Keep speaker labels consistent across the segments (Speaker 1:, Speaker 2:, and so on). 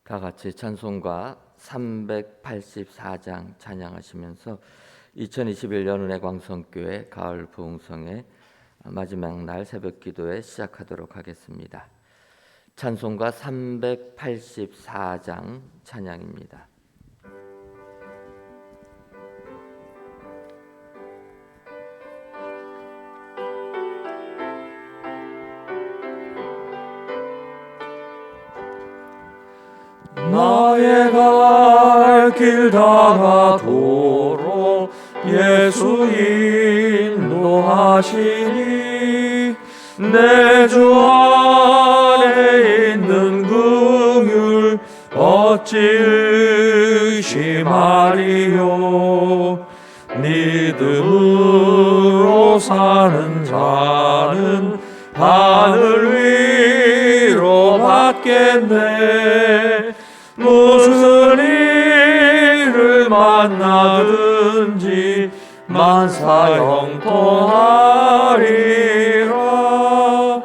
Speaker 1: 다 같이 찬송가 384장 찬양하시면서 2021년 은혜광성교회 가을 부흥성의 마지막 날 새벽 기도에 시작하도록 하겠습니다. 찬송가 384장 찬양입니다.
Speaker 2: 나의 갈 길 다가도록 예수 인도하시니 내 주 안에 있는 긍휼 어찌 의심하리요. 믿음으로 사는 자는 하늘 위로 받겠네. 무슨 일을 만나든지 만사형통하리라.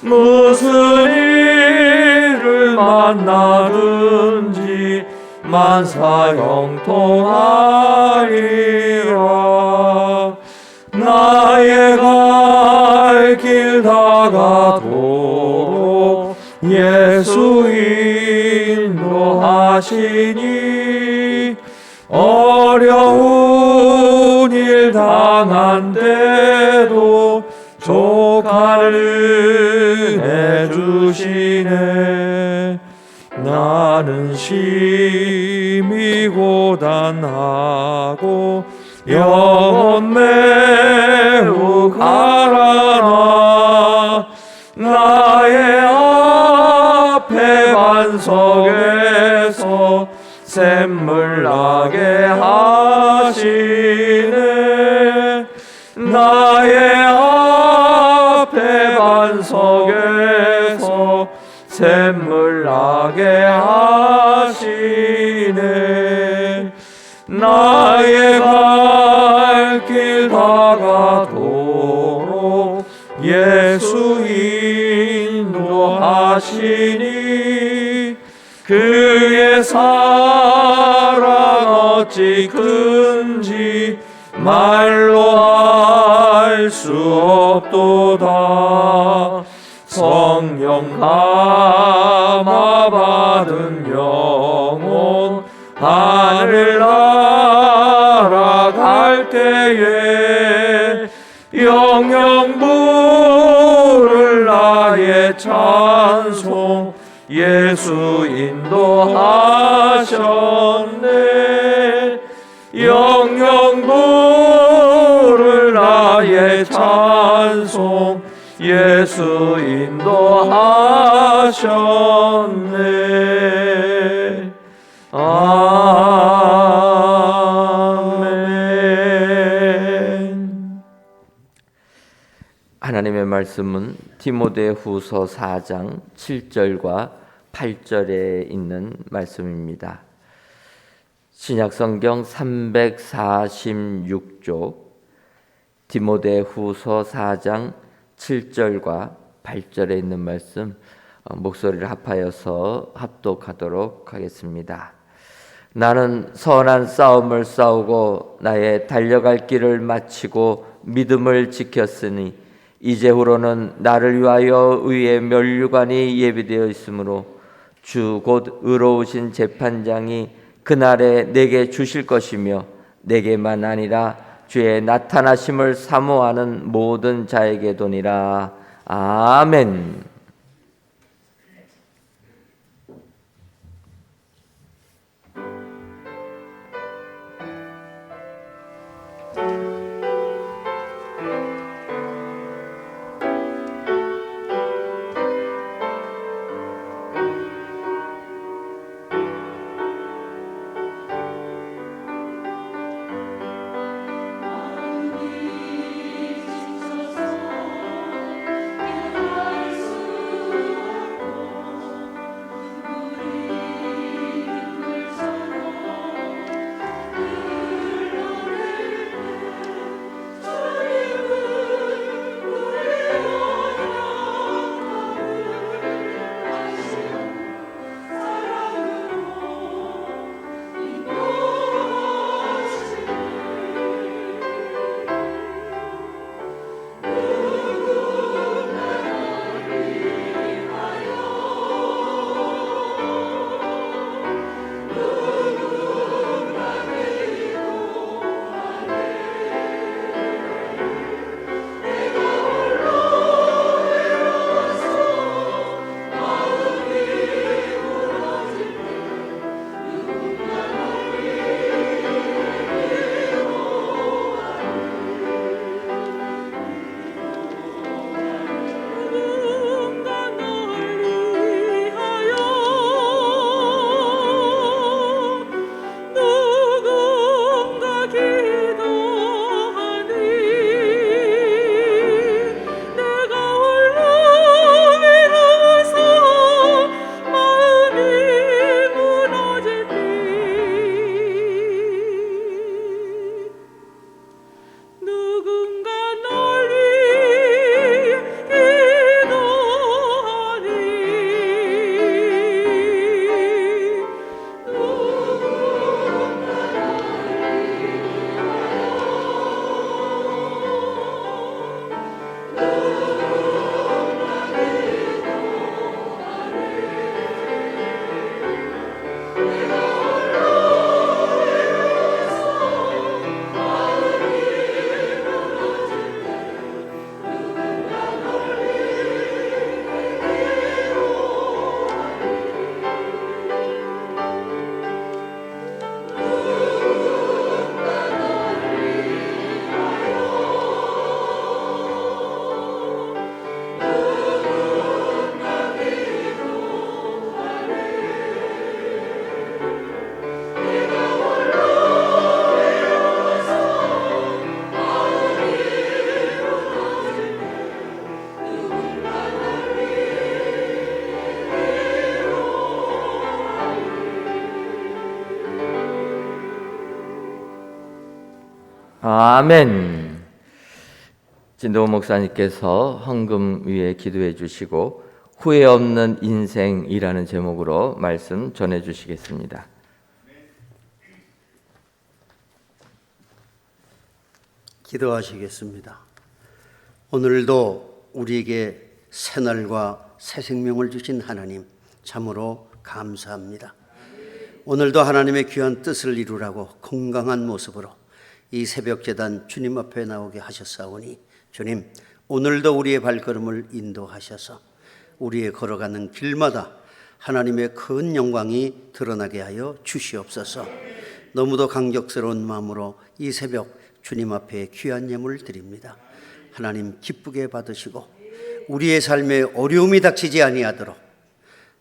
Speaker 2: 무슨 일을 만나든지 만사형통하리라. 나의 갈 길 다가도록 예수 인도하시니 어려운 일 당한데도 족하는 은혜 주시네. 나는 심히 고단하고 영혼 매우 가라나. 나의 앞에 반석에서 샘물 나게 하시네. 나의 앞에 반석에서 샘물 나게 하시네. 나의 갈 길 다가도록 예수 인도하시니 그의 사랑 어찌 큰지 말로 할 수 없도다. 성령 감화 받은 영혼 하늘 날아갈 때에 영영 부를 나의 찬송 예수 인도하셨네. 영영 부를 나의 찬송 예수 인도하셨네. 아멘.
Speaker 1: 하나님의 말씀은 디모데후서 4장 7절과 8절에 있는 말씀입니다. 신약성경 346쪽 디모데후서 4장 7절과 8절에 있는 말씀 목소리를 합하여서 합독하도록 하겠습니다. 나는 선한 싸움을 싸우고 나의 달려갈 길을 마치고 믿음을 지켰으니 이제후로는 나를 위하여 의의 면류관이 예비되어 있으므로 주 곧 의로우신 재판장이 그날에 내게 주실 것이며 내게만 아니라 주의 나타나심을 사모하는 모든 자에게 도니라. 아멘.
Speaker 3: 예수
Speaker 1: 아멘. 진도 목사님께서 헌금 위에 기도해 주시고 후회 없는 인생이라는 제목으로 말씀 전해 주시겠습니다.
Speaker 3: 기도하시겠습니다. 오늘도 우리에게 새날과 새 생명을 주신 하나님 참으로 감사합니다. 오늘도 하나님의 귀한 뜻을 이루라고 건강한 모습으로 이 새벽제단 주님 앞에 나오게 하셨사오니 주님, 오늘도 우리의 발걸음을 인도하셔서 우리의 걸어가는 길마다 하나님의 큰 영광이 드러나게 하여 주시옵소서. 너무도 감격스러운 마음으로 이 새벽 주님 앞에 귀한 예물 드립니다. 하나님 기쁘게 받으시고 우리의 삶에 어려움이 닥치지 아니하도록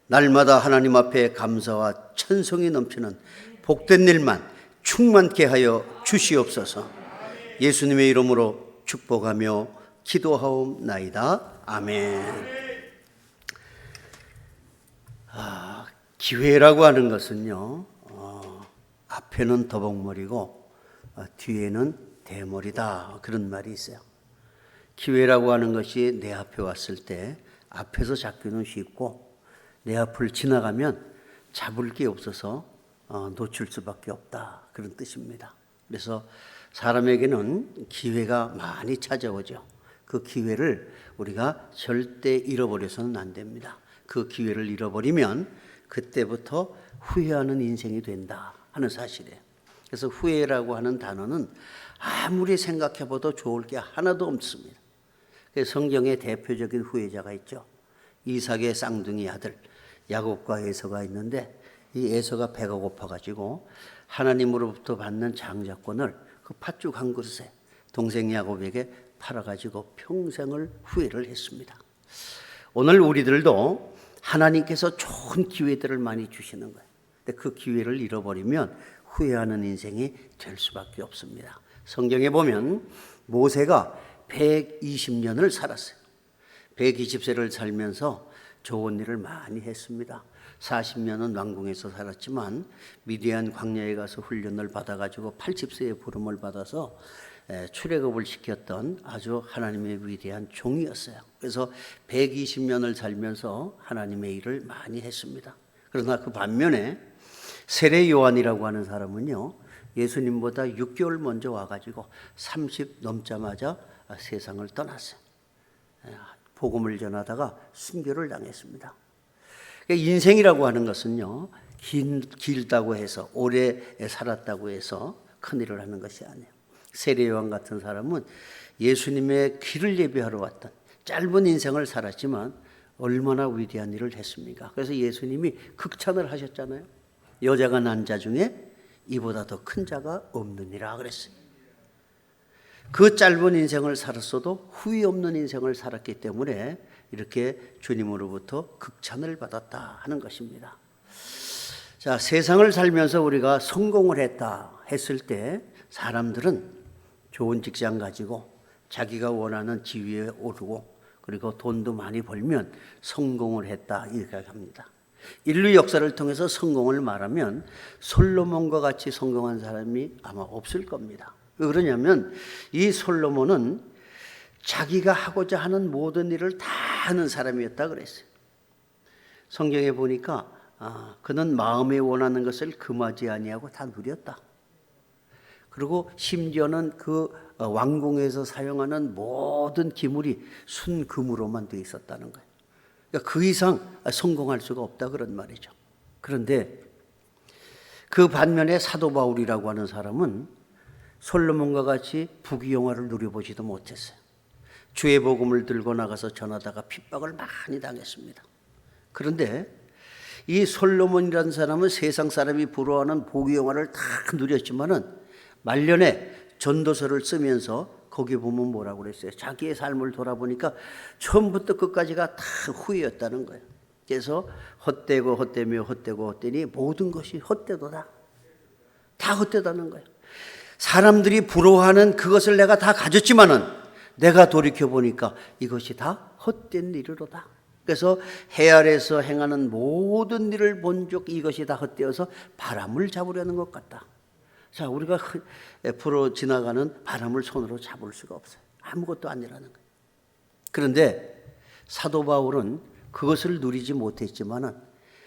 Speaker 3: 날마다 하나님 앞에 감사와 찬송이 넘치는 복된 일만 충만케 하여 주시옵소서. 예수님의 이름으로 축복하며 기도하옵나이다. 아멘. 기회라고 하는 것은요, 앞에는 더벅머리고 뒤에는 대머리다, 그런 말이 있어요. 기회라고 하는 것이 내 앞에 왔을 때 앞에서 잡기는 쉽고 내 앞을 지나가면 잡을 게 없어서 놓칠 수밖에 없다, 그런 뜻입니다. 그래서 사람에게는 기회가 많이 찾아오죠. 그 기회를 우리가 절대 잃어버려서는 안 됩니다. 그 기회를 잃어버리면 그때부터 후회하는 인생이 된다 하는 사실이에요. 그래서 후회라고 하는 단어는 아무리 생각해봐도 좋을 게 하나도 없습니다. 성경의 대표적인 후회자가 있죠. 이삭의 쌍둥이 아들 야곱과 에서가 있는데, 이 에서가 배가 고파가지고 하나님으로부터 받는 장자권을 그 팥죽 한 그릇에 동생 야곱에게 팔아가지고 평생을 후회를 했습니다. 오늘 우리들도 하나님께서 좋은 기회들을 많이 주시는 거예요. 근데 그 기회를 잃어버리면 후회하는 인생이 될 수밖에 없습니다. 성경에 보면 모세가 120년을 살았어요. 120세를 살면서 좋은 일을 많이 했습니다. 40년은 왕궁에서 살았지만 미디안 광야에 가서 훈련을 받아가지고 80세의 부름을 받아서 출애굽을 시켰던 아주 하나님의 위대한 종이었어요. 그래서 120년을 살면서 하나님의 일을 많이 했습니다. 그러나 그 반면에 세례 요한이라고 하는 사람은요, 예수님보다 6개월 먼저 와가지고 30 넘자마자 세상을 떠났어요. 복음을 전하다가 순교를 당했습니다. 그러니까 인생이라고 하는 것은요, 길다고 해서 오래 살았다고 해서 큰일을 하는 것이 아니에요. 세례 요한 같은 사람은 예수님의 길을 예비하러 왔던 짧은 인생을 살았지만 얼마나 위대한 일을 했습니까? 그래서 예수님이 극찬을 하셨잖아요. 여자가 난 자 중에 이보다 더 큰 자가 없느니라 그랬어요. 그 짧은 인생을 살았어도 후회 없는 인생을 살았기 때문에 이렇게 주님으로부터 극찬을 받았다 하는 것입니다. 자, 세상을 살면서 우리가 성공을 했다 했을 때 사람들은 좋은 직장 가지고 자기가 원하는 지위에 오르고 그리고 돈도 많이 벌면 성공을 했다 이렇게 합니다. 인류 역사를 통해서 성공을 말하면 솔로몬과 같이 성공한 사람이 아마 없을 겁니다. 왜 그러냐면 이 솔로몬은 자기가 하고자 하는 모든 일을 다 하는 사람이었다 그랬어요. 성경에 보니까 그는 마음에 원하는 것을 금하지 아니하고 다 누렸다. 그리고 심지어는 그 왕궁에서 사용하는 모든 기물이 순금으로만 되어 있었다는 거예요. 그러니까 그 이상 성공할 수가 없다 그런 말이죠. 그런데 그 반면에 사도 바울이라고 하는 사람은 솔로몬과 같이 부귀영화를 누려보지도 못했어요. 주의 복음을 들고 나가서 전하다가 핍박을 많이 당했습니다. 그런데 이 솔로몬이라는 사람은 세상 사람이 부러워하는 부귀영화를 다 누렸지만은 말년에 전도서를 쓰면서 거기 보면 뭐라고 그랬어요? 자기의 삶을 돌아보니까 처음부터 끝까지가 다 후회였다는 거예요. 그래서 헛되고 헛되며 헛되고 헛되니 모든 것이 헛되도다. 다 헛되다는 거예요. 사람들이 부러워하는 그것을 내가 다 가졌지만은 내가 돌이켜보니까 이것이 다 헛된 일이로다. 그래서 해 아래서 행하는 모든 일을 본 적 이것이 다 헛되어서 바람을 잡으려는 것 같다. 자, 우리가 불어 지나가는 바람을 손으로 잡을 수가 없어요. 아무것도 아니라는 거예요. 그런데 사도 바울은 그것을 누리지 못했지만은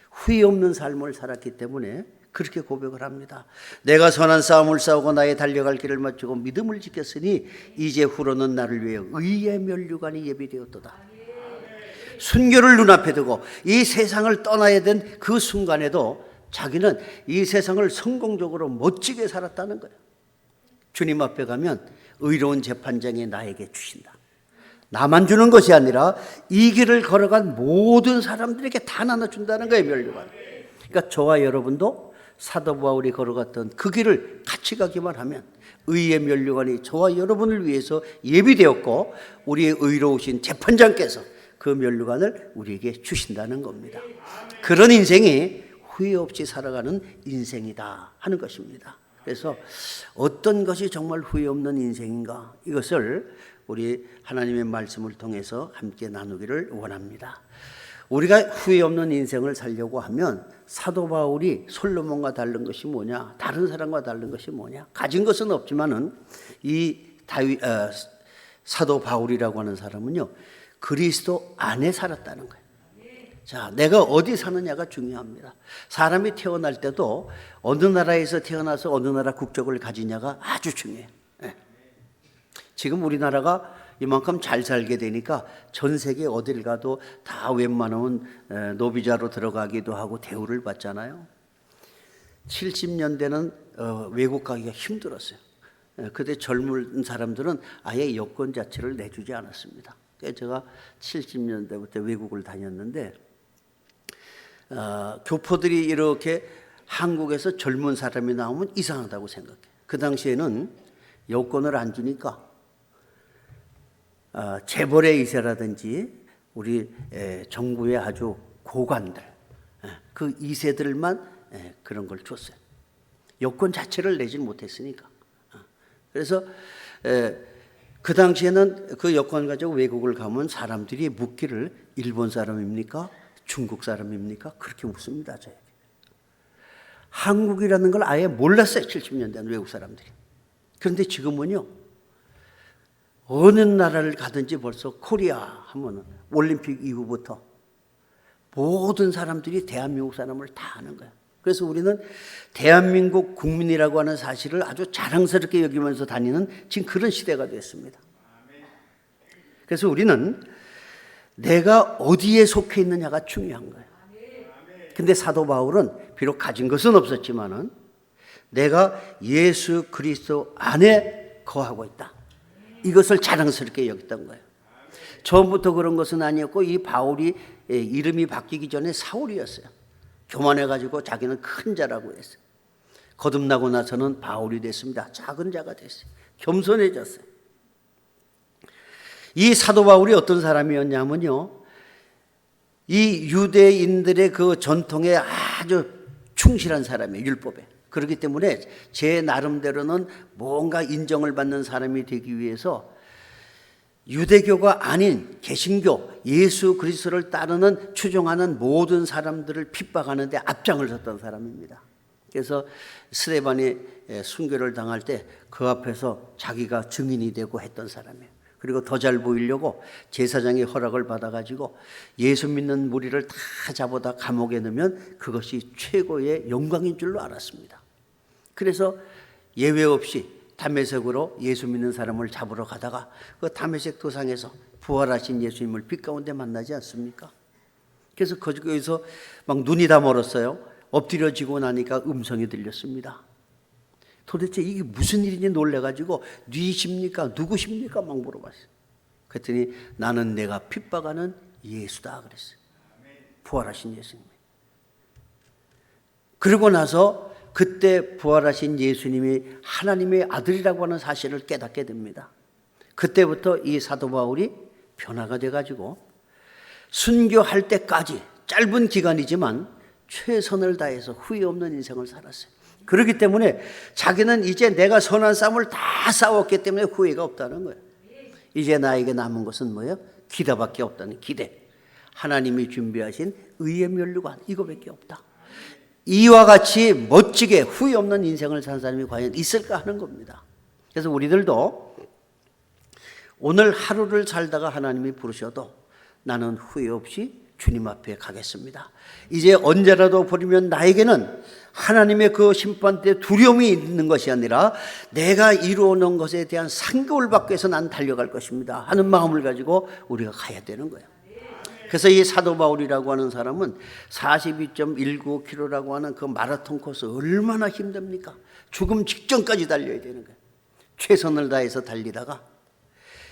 Speaker 3: 후회 없는 삶을 살았기 때문에 그렇게 고백을 합니다. 내가 선한 싸움을 싸우고 나의 달려갈 길을 마치고 믿음을 지켰으니 이제 후로는 나를 위해 의의 면류관이 예비되었도다. 순교를 눈앞에 두고 이 세상을 떠나야 된 그 순간에도 자기는 이 세상을 성공적으로 멋지게 살았다는 거예요. 주님 앞에 가면 의로운 재판장이 나에게 주신다. 나만 주는 것이 아니라 이 길을 걸어간 모든 사람들에게 다 나눠준다는 거예요, 면류관. 그러니까 저와 여러분도 사도 바울이 걸어갔던 그 길을 같이 가기만 하면 의의 면류관이 저와 여러분을 위해서 예비되었고 우리의 의로우신 재판장께서 그 면류관을 우리에게 주신다는 겁니다. 그런 인생이 후회 없이 살아가는 인생이다 하는 것입니다. 그래서 어떤 것이 정말 후회 없는 인생인가, 이것을 우리 하나님의 말씀을 통해서 함께 나누기를 원합니다. 우리가 후회 없는 인생을 살려고 하면 사도 바울이 솔로몬과 다른 것이 뭐냐, 다른 사람과 다른 것이 뭐냐, 가진 것은 없지만은 이 사도 바울이라고 하는 사람은요, 그리스도 안에 살았다는 거예요. 자, 내가 어디 사느냐가 중요합니다. 사람이 태어날 때도 어느 나라에서 태어나서 어느 나라 국적을 가지냐가 아주 중요해요. 네. 지금 우리나라가 이만큼 잘 살게 되니까 전 세계 어딜 가도 다 웬만하면 노비자로 들어가기도 하고 대우를 받잖아요. 70년대는 외국 가기가 힘들었어요. 그때 젊은 사람들은 아예 여권 자체를 내주지 않았습니다. 제가 70년대부터 외국을 다녔는데 교포들이 이렇게 한국에서 젊은 사람이 나오면 이상하다고 생각해요. 그 당시에는 여권을 안 주니까 재벌의 2세라든지 우리 정부의 아주 고관들, 그 2세들만 그런 걸 줬어요. 여권 자체를 내지 못했으니까. 그래서 그 당시에는 그 여권 가지고 외국을 가면 사람들이 묻기를 일본 사람입니까? 중국 사람입니까? 그렇게 묻습니다, 저에게. 한국이라는 걸 아예 몰랐어요, 70년대는 외국 사람들이. 그런데 지금은요, 어느 나라를 가든지 벌써 코리아 하면은 올림픽 이후부터 모든 사람들이 대한민국 사람을 다 아는 거예요. 그래서 우리는 대한민국 국민이라고 하는 사실을 아주 자랑스럽게 여기면서 다니는 지금 그런 시대가 됐습니다. 그래서 우리는 내가 어디에 속해 있느냐가 중요한 거예요. 근데 사도 바울은 비록 가진 것은 없었지만은 내가 예수 그리스도 안에 거하고 있다, 이것을 자랑스럽게 여겼던 거예요. 처음부터 그런 것은 아니었고 이 바울이 이름이 바뀌기 전에 사울이었어요. 교만해가지고 자기는 큰 자라고 했어요. 거듭나고 나서는 바울이 됐습니다. 작은 자가 됐어요. 겸손해졌어요. 이 사도 바울이 어떤 사람이었냐면요, 이 유대인들의 그 전통에 아주 충실한 사람이에요, 율법에. 그렇기 때문에 제 나름대로는 뭔가 인정을 받는 사람이 되기 위해서 유대교가 아닌 개신교, 예수 그리스도를 따르는 추종하는 모든 사람들을 핍박하는 데 앞장을 섰던 사람입니다. 그래서 스데반이 순교를 당할 때 그 앞에서 자기가 증인이 되고 했던 사람이에요. 그리고 더 잘 보이려고 제사장의 허락을 받아가지고 예수 믿는 무리를 다 잡아다 감옥에 넣으면 그것이 최고의 영광인 줄로 알았습니다. 그래서 예외 없이 다메섹으로 예수 믿는 사람을 잡으러 가다가 그 다메섹 도상에서 부활하신 예수님을 빛 가운데 만나지 않습니까? 그래서 거기서 막 눈이 다 멀었어요. 엎드려지고 나니까 음성이 들렸습니다. 도대체 이게 무슨 일인지 놀래가지고 누구십니까? 누구십니까? 막 물어봤어요. 그랬더니 나는 내가 핍박하는 예수다 그랬어요. 부활하신 예수님. 그러고 나서 그때 부활하신 예수님이 하나님의 아들이라고 하는 사실을 깨닫게 됩니다. 그때부터 이 사도 바울이 변화가 돼가지고 순교할 때까지 짧은 기간이지만 최선을 다해서 후회 없는 인생을 살았어요. 그렇기 때문에 자기는 이제 내가 선한 싸움을 다 싸웠기 때문에 후회가 없다는 거예요. 이제 나에게 남은 것은 뭐예요? 기대밖에 없다는 기대. 하나님이 준비하신 의의 면류관, 이거밖에 없다. 이와 같이 멋지게 후회 없는 인생을 산 사람이 과연 있을까 하는 겁니다. 그래서 우리들도 오늘 하루를 살다가 하나님이 부르셔도 나는 후회 없이 주님 앞에 가겠습니다. 이제 언제라도 버리면 나에게는 하나님의 그 심판 때 두려움이 있는 것이 아니라 내가 이루어놓은 것에 대한 상급을 받기 위해서 난 달려갈 것입니다 하는 마음을 가지고 우리가 가야 되는 거예요. 그래서 이 사도 바울이라고 하는 사람은 42.19km라고 하는 그 마라톤 코스 얼마나 힘듭니까? 죽음 직전까지 달려야 되는 거예요. 최선을 다해서 달리다가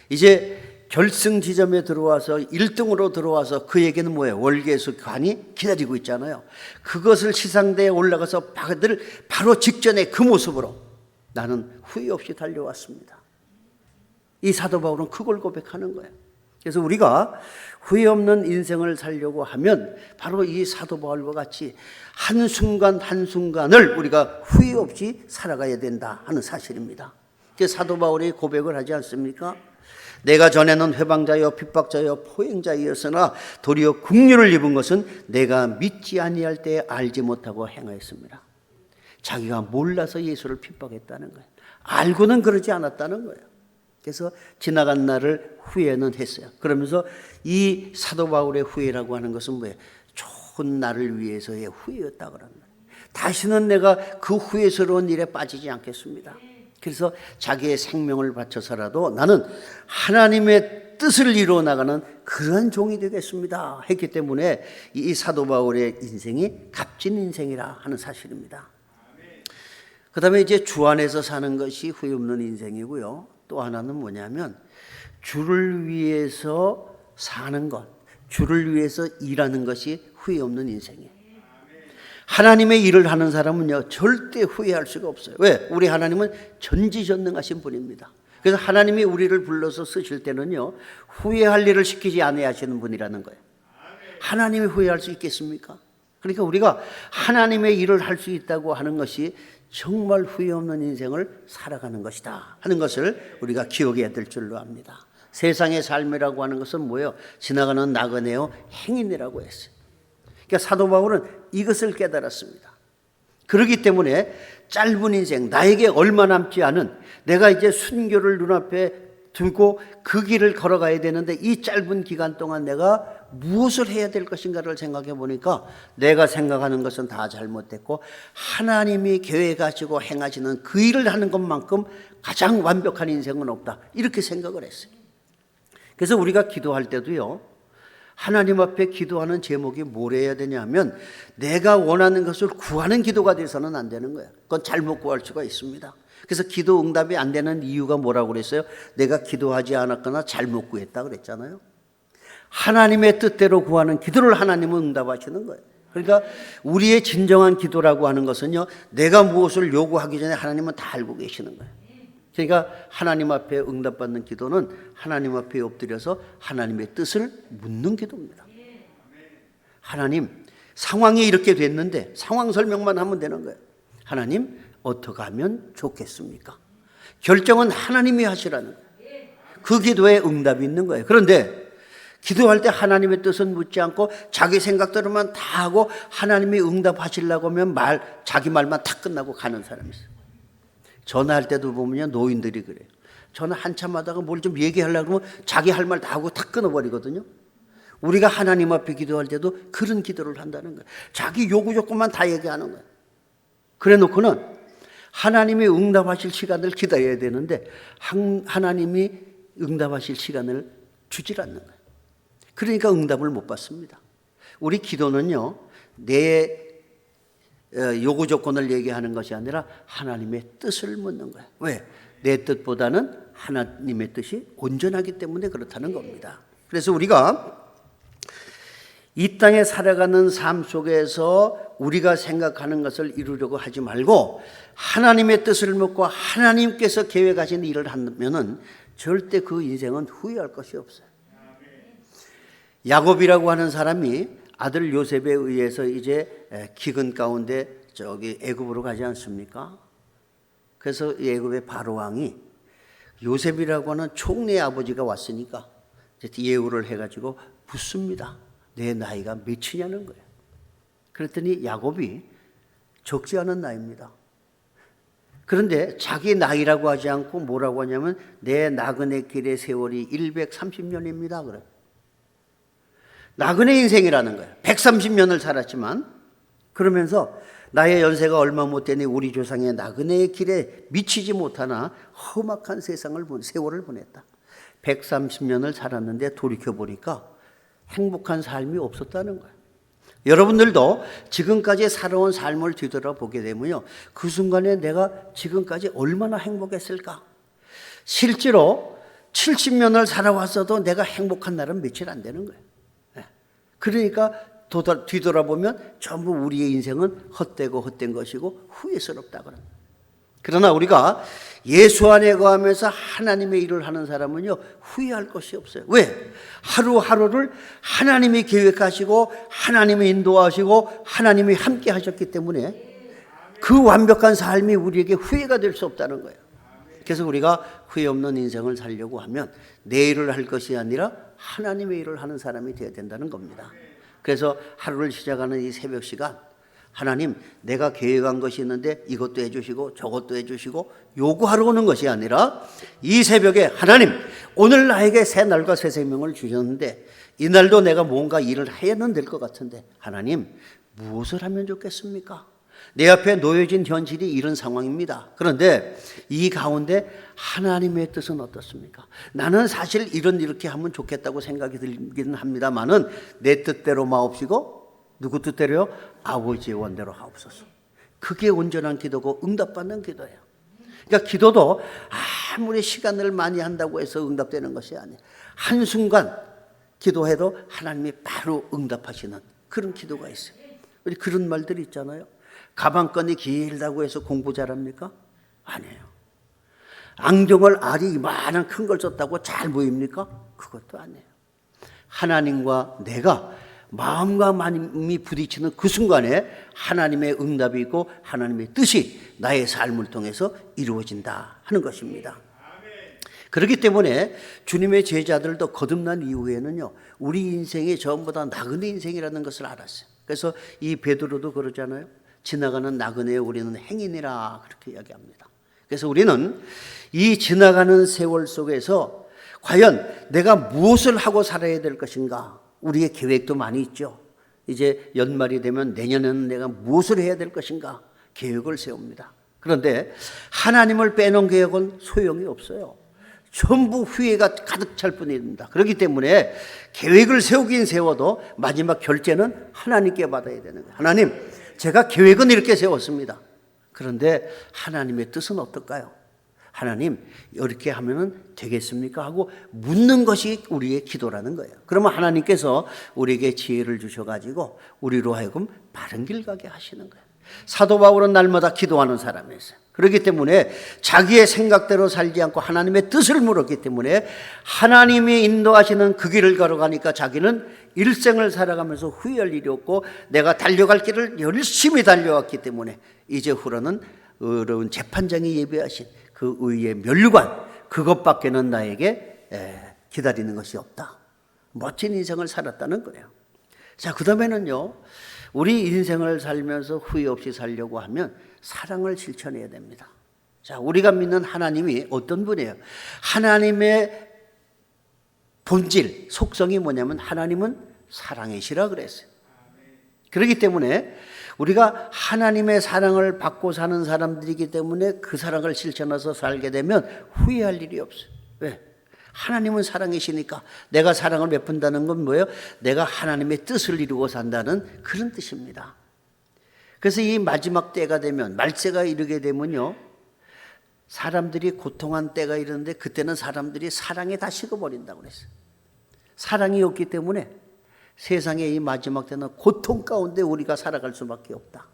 Speaker 3: 이제 결승 지점에 들어와서 1등으로 들어와서 그에게는 뭐예요? 월계수관이 기다리고 있잖아요. 그것을 시상대에 올라가서 받을 바로 직전에 그 모습으로 나는 후회 없이 달려왔습니다. 이 사도 바울은 그걸 고백하는 거예요. 그래서 우리가 후회 없는 인생을 살려고 하면 바로 이 사도 바울과 같이 한순간 한순간을 우리가 후회 없이 살아가야 된다 하는 사실입니다. 사도 바울이 고백을 하지 않습니까? 내가 전에는 회방자여 핍박자여 포행자이었으나 도리어 긍휼을 입은 것은 내가 믿지 아니할 때 알지 못하고 행하였습니다. 자기가 몰라서 예수를 핍박했다는 거예요. 알고는 그러지 않았다는 거예요. 그래서 지나간 날을 후회는 했어요. 그러면서 이 사도 바울의 후회라고 하는 것은 뭐예요? 좋은 날을 위해서의 후회였다 그러는 거예요. 다시는 내가 그 후회스러운 일에 빠지지 않겠습니다. 그래서 자기의 생명을 바쳐서라도 나는 하나님의 뜻을 이루어 나가는 그런 종이 되겠습니다 했기 때문에 이 사도 바울의 인생이 값진 인생이라 하는 사실입니다. 그 다음에 이제 주 안에서 사는 것이 후회 없는 인생이고요. 또 하나는 뭐냐면 주를 위해서 사는 것, 주를 위해서 일하는 것이 후회 없는 인생이에요. 하나님의 일을 하는 사람은요 절대 후회할 수가 없어요. 왜? 우리 하나님은 전지전능하신 분입니다. 그래서 하나님이 우리를 불러서 쓰실 때는요 후회할 일을 시키지 아니하시는 분이라는 거예요. 하나님이 후회할 수 있겠습니까? 그러니까 우리가 하나님의 일을 할 수 있다고 하는 것이 정말 후회 없는 인생을 살아가는 것이다 하는 것을 우리가 기억해야 될 줄로 압니다. 세상의 삶이라고 하는 것은 뭐예요? 지나가는 나그네요 행인이라고 했어요. 그러니까 사도 바울은 이것을 깨달았습니다. 그렇기 때문에 짧은 인생, 나에게 얼마 남지 않은 내가 이제 순교를 눈앞에 두고 그 길을 걸어가야 되는데 이 짧은 기간 동안 내가 무엇을 해야 될 것인가를 생각해 보니까 내가 생각하는 것은 다 잘못됐고 하나님이 계획하시고 행하시는 그 일을 하는 것만큼 가장 완벽한 인생은 없다 이렇게 생각을 했어요. 그래서 우리가 기도할 때도요 하나님 앞에 기도하는 제목이 뭘 해야 되냐면 내가 원하는 것을 구하는 기도가 돼서는 안 되는 거예요. 그건 잘못 구할 수가 있습니다. 그래서 기도 응답이 안 되는 이유가 뭐라고 그랬어요? 내가 기도하지 않았거나 잘못 구했다 그랬잖아요. 하나님의 뜻대로 구하는 기도를 하나님은 응답하시는 거예요. 그러니까 우리의 진정한 기도라고 하는 것은요 내가 무엇을 요구하기 전에 하나님은 다 알고 계시는 거예요. 그러니까 하나님 앞에 응답받는 기도는 하나님 앞에 엎드려서 하나님의 뜻을 묻는 기도입니다. 하나님, 상황이 이렇게 됐는데 상황 설명만 하면 되는 거예요. 하나님, 어떻게 하면 좋겠습니까? 결정은 하나님이 하시라는 거예요. 그 기도에 응답이 있는 거예요. 그런데 기도할 때 하나님의 뜻은 묻지 않고 자기 생각대로만 다 하고 하나님이 응답하시려고 하면 자기 말만 탁 끝나고 가는 사람이 있어요. 전화할 때도 보면요 노인들이 그래요. 전화 한참 하다가 뭘 좀 얘기하려고 하면 자기 할 말 다 하고 탁 끊어버리거든요. 우리가 하나님 앞에 기도할 때도 그런 기도를 한다는 거예요. 자기 요구 조건만 다 얘기하는 거예요. 그래 놓고는 하나님이 응답하실 시간을 기다려야 되는데 하나님이 응답하실 시간을 주질 않는 거예요. 그러니까 응답을 못 받습니다. 우리 기도는요 내 요구 조건을 얘기하는 것이 아니라 하나님의 뜻을 묻는 거예요. 왜? 내 뜻보다는 하나님의 뜻이 온전하기 때문에 그렇다는 겁니다. 그래서 우리가 이 땅에 살아가는 삶 속에서 우리가 생각하는 것을 이루려고 하지 말고 하나님의 뜻을 묻고 하나님께서 계획하신 일을 하면은 절대 그 인생은 후회할 것이 없어요. 야곱이라고 하는 사람이 아들 요셉에 의해서 이제 기근 가운데 저기 애굽으로 가지 않습니까? 그래서 애굽의 바로 왕이 요셉이라고 하는 총리의 아버지가 왔으니까 예우를 해가지고 묻습니다. 내 나이가 몇이냐는 거예요. 그랬더니 야곱이 적지 않은 나이입니다. 그런데 자기 나이라고 하지 않고 뭐라고 하냐면 내 나그네 길의 세월이 130년입니다. 그래. 나그네 인생이라는 거예요. 130년을 살았지만 그러면서 나의 연세가 얼마 못 되니 우리 조상의 나그네의 길에 미치지 못하나 험악한 세월을 보냈다. 130년을 살았는데 돌이켜보니까 행복한 삶이 없었다는 거예요. 여러분들도 지금까지 살아온 삶을 뒤돌아보게 되면요, 그 순간에 내가 지금까지 얼마나 행복했을까? 실제로 70년을 살아왔어도 내가 행복한 날은 며칠 안 되는 거예요. 그러니까 뒤돌아보면 전부 우리의 인생은 헛되고 헛된 것이고 후회스럽다 그럽니다. 그러나 우리가 예수 안에 거하면서 하나님의 일을 하는 사람은요, 후회할 것이 없어요. 왜? 하루하루를 하나님이 계획하시고 하나님이 인도하시고 하나님이 함께 하셨기 때문에 그 완벽한 삶이 우리에게 후회가 될 수 없다는 거예요. 그래서 우리가 후회 없는 인생을 살려고 하면 내 일을 할 것이 아니라 하나님의 일을 하는 사람이 되어야 된다는 겁니다. 그래서 하루를 시작하는 이 새벽 시간, 하나님, 내가 계획한 것이 있는데 이것도 해주시고 저것도 해주시고 요구하러 오는 것이 아니라 이 새벽에 하나님, 오늘 나에게 새 날과 새 생명을 주셨는데 이날도 내가 뭔가 일을 해야는 될 것 같은데 하나님, 무엇을 하면 좋겠습니까? 내 앞에 놓여진 현실이 이런 상황입니다. 그런데 이 가운데 하나님의 뜻은 어떻습니까? 나는 사실 이렇게 하면 좋겠다고 생각이 들기는 합니다만은 내 뜻대로 마옵시고 누구 뜻대로요? 아버지의 원대로 하옵소서. 그게 온전한 기도고 응답받는 기도예요. 그러니까 기도도 아무리 시간을 많이 한다고 해서 응답되는 것이 아니에요. 한순간 기도해도 하나님이 바로 응답하시는 그런 기도가 있어요. 우리 그런 말들이 있잖아요. 가방끈이 길다고 해서 공부 잘합니까? 아니에요. 안경을 알이 이만한 큰 걸 썼다고 잘 보입니까? 그것도 아니에요. 하나님과 내가 마음과 마음이 부딪히는 그 순간에 하나님의 응답이 있고 하나님의 뜻이 나의 삶을 통해서 이루어진다 하는 것입니다. 그렇기 때문에 주님의 제자들도 거듭난 이후에는요, 우리 인생이 전부 다 나그네 인생이라는 것을 알았어요. 그래서 이 베드로도 그러잖아요. 지나가는 나그네에 우리는 행인이라 그렇게 이야기합니다. 그래서 우리는 이 지나가는 세월 속에서 과연 내가 무엇을 하고 살아야 될 것인가? 우리의 계획도 많이 있죠. 이제 연말이 되면 내년에는 내가 무엇을 해야 될 것인가? 계획을 세웁니다. 그런데 하나님을 빼놓은 계획은 소용이 없어요. 전부 후회가 가득 찰 뿐입니다. 그렇기 때문에 계획을 세우긴 세워도 마지막 결제는 하나님께 받아야 되는 거예요. 하나님, 제가 계획은 이렇게 세웠습니다. 그런데 하나님의 뜻은 어떨까요? 하나님, 이렇게 하면 되겠습니까? 하고 묻는 것이 우리의 기도라는 거예요. 그러면 하나님께서 우리에게 지혜를 주셔가지고 우리로 하여금 바른 길 가게 하시는 거예요. 사도 바울은 날마다 기도하는 사람이었어요. 그렇기 때문에 자기의 생각대로 살지 않고 하나님의 뜻을 물었기 때문에 하나님이 인도하시는 그 길을 걸어가니까 자기는 일생을 살아가면서 후회할 일이 없고 내가 달려갈 길을 열심히 달려왔기 때문에 이제 후로는 어려운 재판장이 예비하신 그 의의 면류관, 그것밖에는 나에게 기다리는 것이 없다. 멋진 인생을 살았다는 거예요. 자, 그 다음에는요, 우리 인생을 살면서 후회 없이 살려고 하면 사랑을 실천해야 됩니다. 자, 우리가 믿는 하나님이 어떤 분이에요? 하나님의 본질, 속성이 뭐냐면 하나님은 사랑이시라 그랬어요. 그렇기 때문에 우리가 하나님의 사랑을 받고 사는 사람들이기 때문에 그 사랑을 실천해서 살게 되면 후회할 일이 없어요. 왜? 하나님은 사랑이시니까 내가 사랑을 베푼다는 건 뭐예요? 내가 하나님의 뜻을 이루고 산다는 그런 뜻입니다. 그래서 이 마지막 때가 되면, 말세가 이르게 되면요, 사람들이 고통한 때가 이르는데 그때는 사람들이 사랑에 다 식어버린다고 그랬어요. 사랑이 없기 때문에 세상의 이 마지막 때는 고통 가운데 우리가 살아갈 수밖에 없다.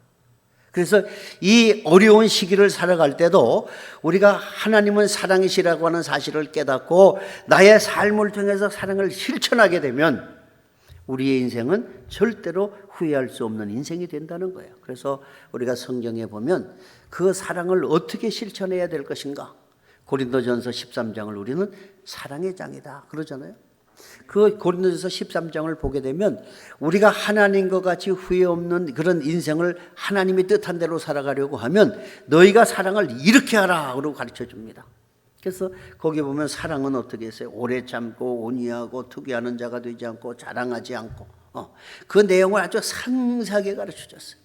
Speaker 3: 그래서 이 어려운 시기를 살아갈 때도 우리가 하나님은 사랑이시라고 하는 사실을 깨닫고 나의 삶을 통해서 사랑을 실천하게 되면 우리의 인생은 절대로 후회할 수 없는 인생이 된다는 거예요. 그래서 우리가 성경에 보면 그 사랑을 어떻게 실천해야 될 것인가? 고린도전서 13장을 우리는 사랑의 장이다 그러잖아요. 그 고린도전서 13장을 보게 되면 우리가 하나님과 같이 후회 없는 그런 인생을 하나님이 뜻한 대로 살아가려고 하면 너희가 사랑을 이렇게 하라 그러고 가르쳐 줍니다. 그래서 거기 보면 사랑은 어떻게 했어요? 오래 참고 온유하고 투기하는 자가 되지 않고 자랑하지 않고 그 내용을 아주 상세하게 가르쳐 줬어요.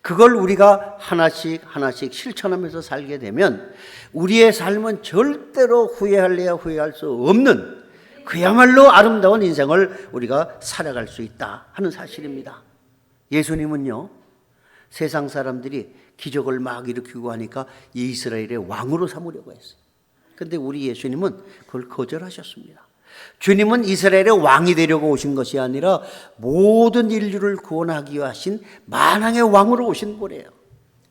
Speaker 3: 그걸 우리가 하나씩 실천하면서 살게 되면 우리의 삶은 절대로 후회할래야 후회할 수 없는 그야말로 아름다운 인생을 우리가 살아갈 수 있다 하는 사실입니다. 예수님은요, 세상 사람들이 기적을 막 일으키고 하니까 이스라엘의 왕으로 삼으려고 했어요. 그런데 우리 예수님은 그걸 거절하셨습니다. 주님은 이스라엘의 왕이 되려고 오신 것이 아니라 모든 인류를 구원하기 위해 하신 만왕의 왕으로 오신 분이에요.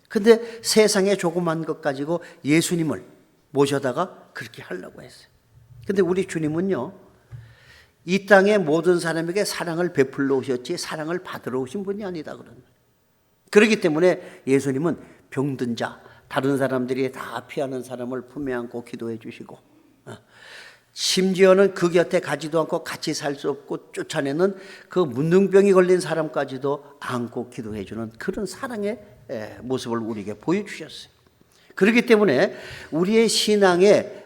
Speaker 3: 그런데 세상의 조그만 것 가지고 예수님을 모셔다가 그렇게 하려고 했어요. 그런데 우리 주님은요, 이 땅의 모든 사람에게 사랑을 베풀러 오셨지 사랑을 받으러 오신 분이 아니다 그런 거예요. 그렇기 때문에 예수님은 병든 자, 다른 사람들이 다 피하는 사람을 품에 안고 기도해 주시고, 심지어는 그 곁에 가지도 않고 같이 살 수 없고 쫓아내는 그 문둥병이 걸린 사람까지도 안고 기도해 주는 그런 사랑의 모습을 우리에게 보여주셨어요. 그렇기 때문에 우리의 신앙의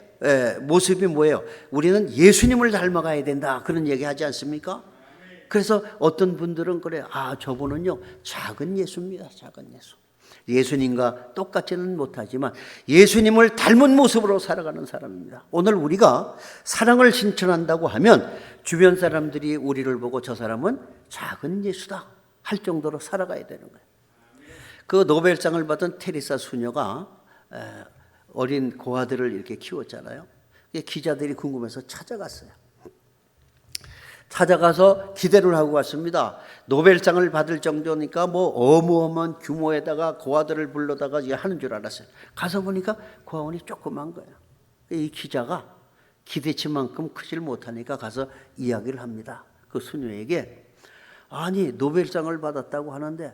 Speaker 3: 모습이 뭐예요? 우리는 예수님을 닮아가야 된다 그런 얘기하지 않습니까? 그래서 어떤 분들은 그래요. 저분은요 작은 예수입니다. 작은 예수. 예수님과 똑같지는 못하지만 예수님을 닮은 모습으로 살아가는 사람입니다. 오늘 우리가 사랑을 실천한다고 하면 주변 사람들이 우리를 보고 저 사람은 작은 예수다 할 정도로 살아가야 되는 거예요. 그 노벨상을 받은 테레사 수녀가 어린 고아들을 이렇게 키웠잖아요. 기자들이 궁금해서 찾아갔어요. 찾아가서 기대를 하고 왔습니다. 노벨상을 받을 정도니까 뭐 어마어마한 규모에다가 고아들을 불러다가 하는 줄 알았어요. 가서 보니까 고아원이 조그만 거예요. 이 기자가 기대치만큼 크질 못하니까 가서 이야기를 합니다. 그 수녀에게 아니 노벨상을 받았다고 하는데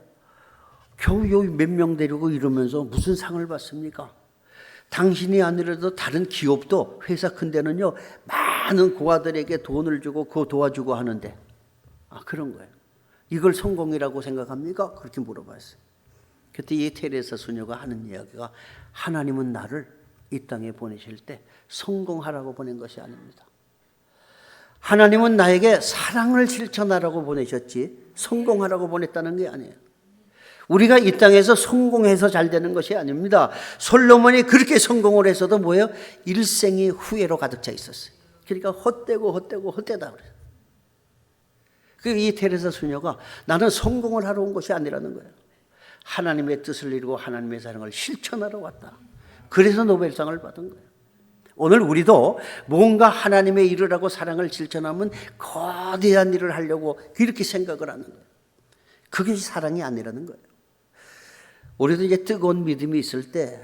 Speaker 3: 겨우 여기 몇 명 데리고 이러면서 무슨 상을 받습니까? 당신이 아니라도 다른 기업도 회사 큰 데는요 많은 고아들에게 돈을 주고 그거 도와주고 하는데 그런 거예요. 이걸 성공이라고 생각합니까? 그렇게 물어봤어요. 그때 이 테레사 수녀가 하는 이야기가 하나님은 나를 이 땅에 보내실 때 성공하라고 보낸 것이 아닙니다. 하나님은 나에게 사랑을 실천하라고 보내셨지 성공하라고 보냈다는 게 아니에요. 우리가 이 땅에서 성공해서 잘 되는 것이 아닙니다. 솔로몬이 그렇게 성공을 해서도 뭐예요? 일생이 후회로 가득 차 있었어요. 그러니까 헛되다 그래요. 이 테레사 수녀가 나는 성공을 하러 온 것이 아니라는 거예요. 하나님의 뜻을 이루고 하나님의 사랑을 실천하러 왔다. 그래서 노벨상을 받은 거예요. 오늘 우리도 뭔가 하나님의 일을 하고 사랑을 실천하면 거대한 일을 하려고 그렇게 생각을 하는 거예요. 그게 사랑이 아니라는 거예요. 우리도 이제 뜨거운 믿음이 있을 때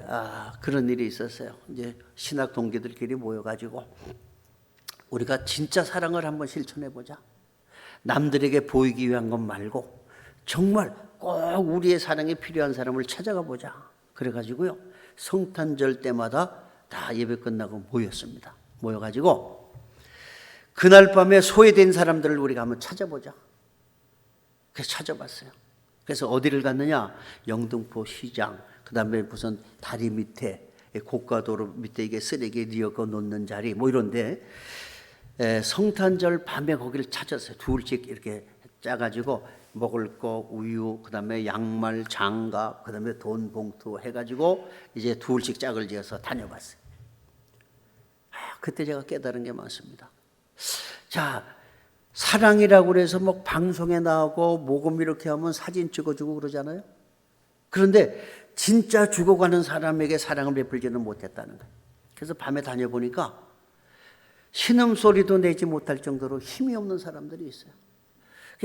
Speaker 3: 그런 일이 있었어요. 이제 신학 동기들끼리 모여가지고 우리가 진짜 사랑을 한번 실천해 보자. 남들에게 보이기 위한 것 말고 정말 꼭 우리의 사랑이 필요한 사람을 찾아가 보자. 그래가지고요 성탄절 때마다 다 예배 끝나고 모였습니다. 모여가지고 그날 밤에 소외된 사람들을 우리가 한번 찾아보자. 그래서 찾아봤어요. 그래서 어디를 갔느냐? 영등포 시장, 그 다음에 무슨 다리 밑에, 고가도로 밑에 이게 쓰레기 뉘어서 놓는 자리, 뭐 이런데, 성탄절 밤에 거기를 찾았어요. 둘씩 이렇게 짜가지고 먹을 거, 우유, 그 다음에 양말, 장갑, 그 다음에 돈 봉투 해가지고 이제 둘씩 짝을 지어서 다녀봤어요. 그때 제가 깨달은 게 많습니다. 자, 사랑이라고 그래서 뭐 방송에 나오고 모금 이렇게 하면 사진 찍어주고 그러잖아요. 그런데 진짜 죽어가는 사람에게 사랑을 베풀지는 못했다는 거예요. 그래서 밤에 다녀보니까 신음소리도 내지 못할 정도로 힘이 없는 사람들이 있어요.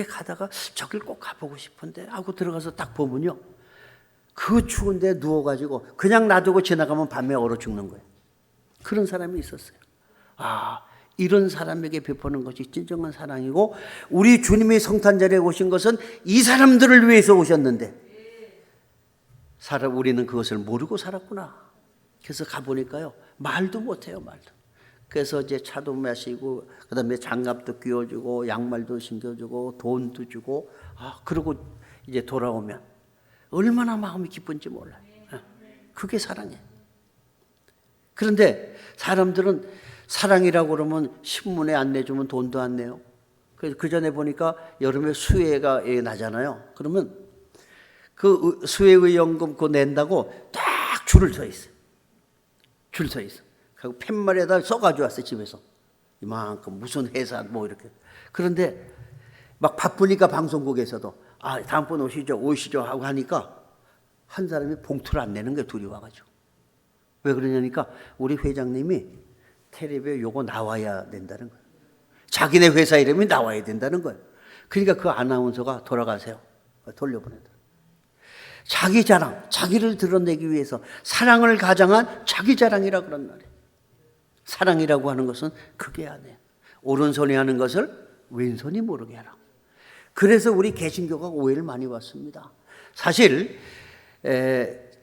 Speaker 3: 가다가 저길 꼭 가보고 싶은데 하고 들어가서 딱 보면요, 그 추운데 누워가지고 그냥 놔두고 지나가면 밤에 얼어 죽는 거예요. 그런 사람이 있었어요. 이런 사람에게 베푸는 것이 진정한 사랑이고, 우리 주님이 성탄절에 오신 것은 이 사람들을 위해서 오셨는데 우리는 그것을 모르고 살았구나. 그래서 가보니까요 말도 못해요. 말도. 그래서 이제 차도 마시고 그다음에 장갑도 끼워주고 양말도 신겨주고 돈도 주고 그러고 이제 돌아오면 얼마나 마음이 기쁜지 몰라요. 그게 사랑이에요. 그런데 사람들은 사랑이라고 그러면 신문에 안 내주면 돈도 안 내요. 그 전에 보니까 여름에 수해가 나잖아요. 그러면 그 수해의원금 그거 낸다고 딱 줄을 서 있어요. 줄 서 있어. 그리고 팻말에다 써가지고 왔어요, 집에서. 이만큼 무슨 회사 뭐 이렇게. 그런데 막 바쁘니까 방송국에서도 다음번 오시죠 하고 하니까 한 사람이 봉투를 안 내는 거예요, 둘이 와가지고. 왜 그러냐니까 우리 회장님이 텔레비에 요거 나와야 된다는 거예요. 자기네 회사 이름이 나와야 된다는 거예요. 그러니까 그 아나운서가 돌아가세요. 돌려보내더라고요. 자기 자랑, 자기를 드러내기 위해서 사랑을 가장한 자기 자랑이라 그런 말이에요. 사랑이라고 하는 것은 그게 아니에요. 오른손이 하는 것을 왼손이 모르게 하라. 그래서 우리 개신교가 오해를 많이 받습니다. 사실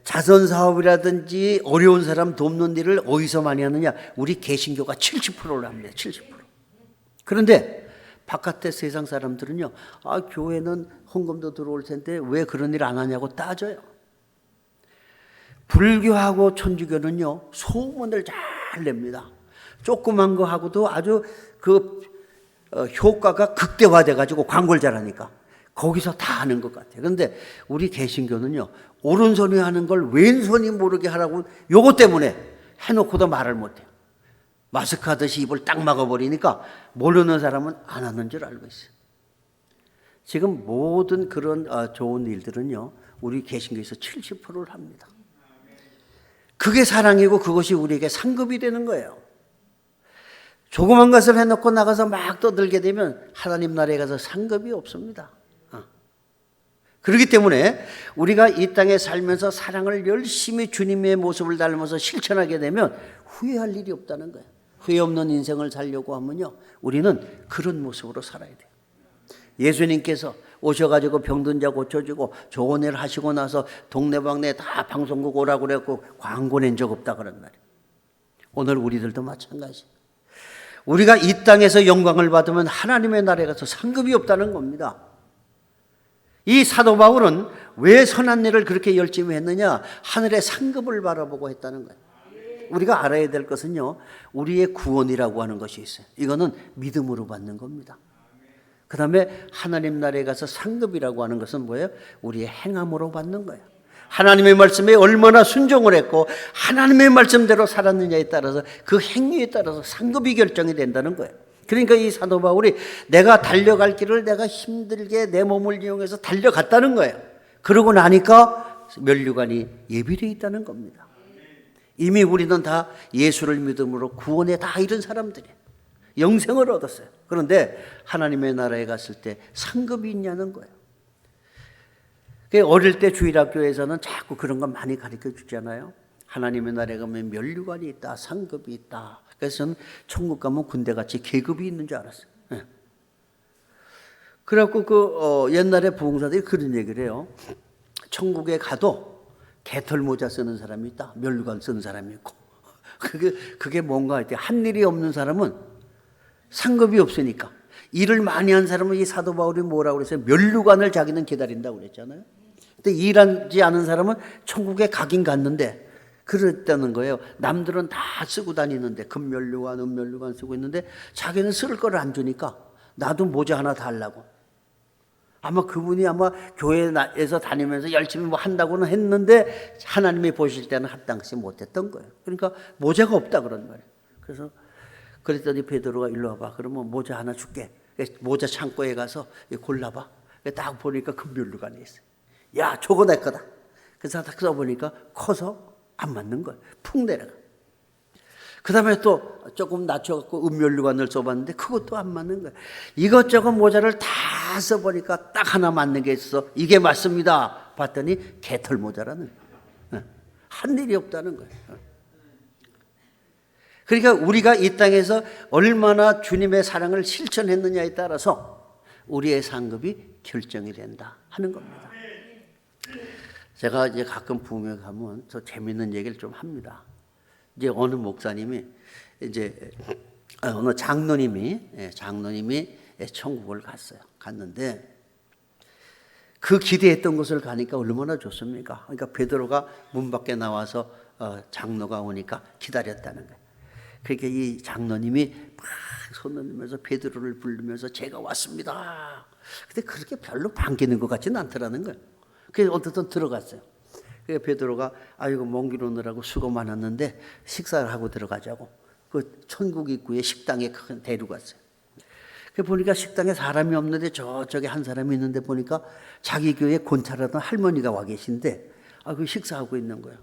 Speaker 3: 자선사업이라든지 어려운 사람 돕는 일을 어디서 많이 하느냐? 우리 개신교가 70%를 합니다. 70%. 그런데 바깥의 세상 사람들은요, 교회는 헌금도 들어올 텐데 왜 그런 일 안 하냐고 따져요. 불교하고 천주교는요, 소문을 잘 냅니다. 조그만 거 하고도 아주 효과가 극대화돼가지고 광고를 잘하니까 거기서 다 하는 것 같아요. 그런데 우리 개신교는요, 오른손이 하는 걸 왼손이 모르게 하라고 요거 때문에 해놓고도 말을 못해요. 마스크 하듯이 입을 딱 막아버리니까 모르는 사람은 안 하는 줄 알고 있어요. 지금 모든 그런 좋은 일들은요, 우리 개신교에서 70%를 합니다. 그게 사랑이고 그것이 우리에게 상급이 되는 거예요. 조그만 것을 해놓고 나가서 막 떠들게 되면 하나님 나라에 가서 상급이 없습니다. 그렇기 때문에 우리가 이 땅에 살면서 사랑을 열심히 주님의 모습을 닮아서 실천하게 되면 후회할 일이 없다는 거예요. 후회 없는 인생을 살려고 하면요, 우리는 그런 모습으로 살아야 돼요. 예수님께서 오셔가지고 병든 자 고쳐주고 좋은 일 하시고 나서 동네방네 다 방송국 오라고 그랬고 광고 낸 적 없다 그런 말이에요. 오늘 우리들도 마찬가지. 우리가 이 땅에서 영광을 받으면 하나님의 나라에 가서 상급이 없다는 겁니다. 이 사도 바울은 왜 선한 일을 그렇게 열심히 했느냐? 하늘의 상급을 바라보고 했다는 거예요. 우리가 알아야 될 것은요, 우리의 구원이라고 하는 것이 있어요. 이거는 믿음으로 받는 겁니다. 그 다음에 하나님 나라에 가서 상급이라고 하는 것은 뭐예요? 우리의 행함으로 받는 거예요. 하나님의 말씀에 얼마나 순종을 했고 하나님의 말씀대로 살았느냐에 따라서 그 행위에 따라서 상급이 결정이 된다는 거예요. 그러니까 이 사도 바울이 내가 달려갈 길을 내가 힘들게 내 몸을 이용해서 달려갔다는 거예요. 그러고 나니까 면류관이 예비되어 있다는 겁니다. 이미 우리는 다 예수를 믿음으로 구원에 다 이른 사람들이에요. 영생을 얻었어요. 그런데 하나님의 나라에 갔을 때 상급이 있냐는 거예요. 어릴 때 주일학교에서는 자꾸 그런 거 많이 가르쳐 주잖아요. 하나님의 나라에 가면 면류관이 있다, 상급이 있다. 그래서 저는 천국 가면 군대같이 계급이 있는 줄 알았어요. 그래갖고 옛날에 부흥사들이 그런 얘기를 해요. 천국에 가도 개털 모자 쓰는 사람이 있다, 면류관 쓰는 사람이 있고. 그게 뭔가 할 때 한 일이 없는 사람은 상급이 없으니까. 일을 많이 한 사람은 이 사도 바울이 뭐라고 그랬어요? 면류관을 자기는 기다린다고 그랬잖아요. 근데 일하지 않은 사람은 천국에 가긴 갔는데 그랬다는 거예요. 남들은 다 쓰고 다니는데 금면류관, 은면류관 쓰고 있는데 자기는 쓸 거를 안 주니까 나도 모자 하나 달라고. 아마 그분이 교회에서 다니면서 열심히 뭐 한다고는 했는데 하나님이 보실 때는 합당치 못했던 거예요. 그러니까 모자가 없다 그런 말이에요. 그래서 그랬더니 베드로가 일로 와봐. 그러면 모자 하나 줄게. 모자 창고에 가서 골라봐. 딱 보니까 금면류관이 있어요. 야, 저거 내 거다. 그래서 딱 써보니까 커서 안 맞는 거예요. 푹 내려가. 그 다음에 또 조금 낮춰갖고 은면류관을 써봤는데 그것도 안 맞는 거예요. 이것저것 모자를 다 써보니까 딱 하나 맞는 게 있어. 이게 맞습니다. 봤더니 개털 모자라는 거예요. 한 일이 없다는 거예요. 그러니까 우리가 이 땅에서 얼마나 주님의 사랑을 실천했느냐에 따라서 우리의 상급이 결정이 된다 하는 겁니다. 제가 이제 가끔 부흥회 가면 저 재밌는 얘기를 좀 합니다. 이제 어느 목사님이 이제 어느 장로님이 천국을 갔어요. 갔는데 그 기대했던 곳을 가니까 얼마나 좋습니까? 그러니까 베드로가 문 밖에 나와서 장로가 오니까 기다렸다는 거예요. 그러니까 이 장로님이 막 손을 들면서 베드로를 부르면서 제가 왔습니다. 근데 그렇게 별로 반기는 것 같지는 않더라는 거예요. 그래서 어쨌든 들어갔어요. 그래서 베드로가 아이고 먼 길 오느라고 수고 많았는데 식사를 하고 들어가자고 그 천국 입구에 식당에 데리고 갔어요. 그 보니까 식당에 사람이 없는데 저쪽에 한 사람이 있는데 보니까 자기 교회 권찰하던 할머니가 와 계신데 그 식사하고 있는 거예요.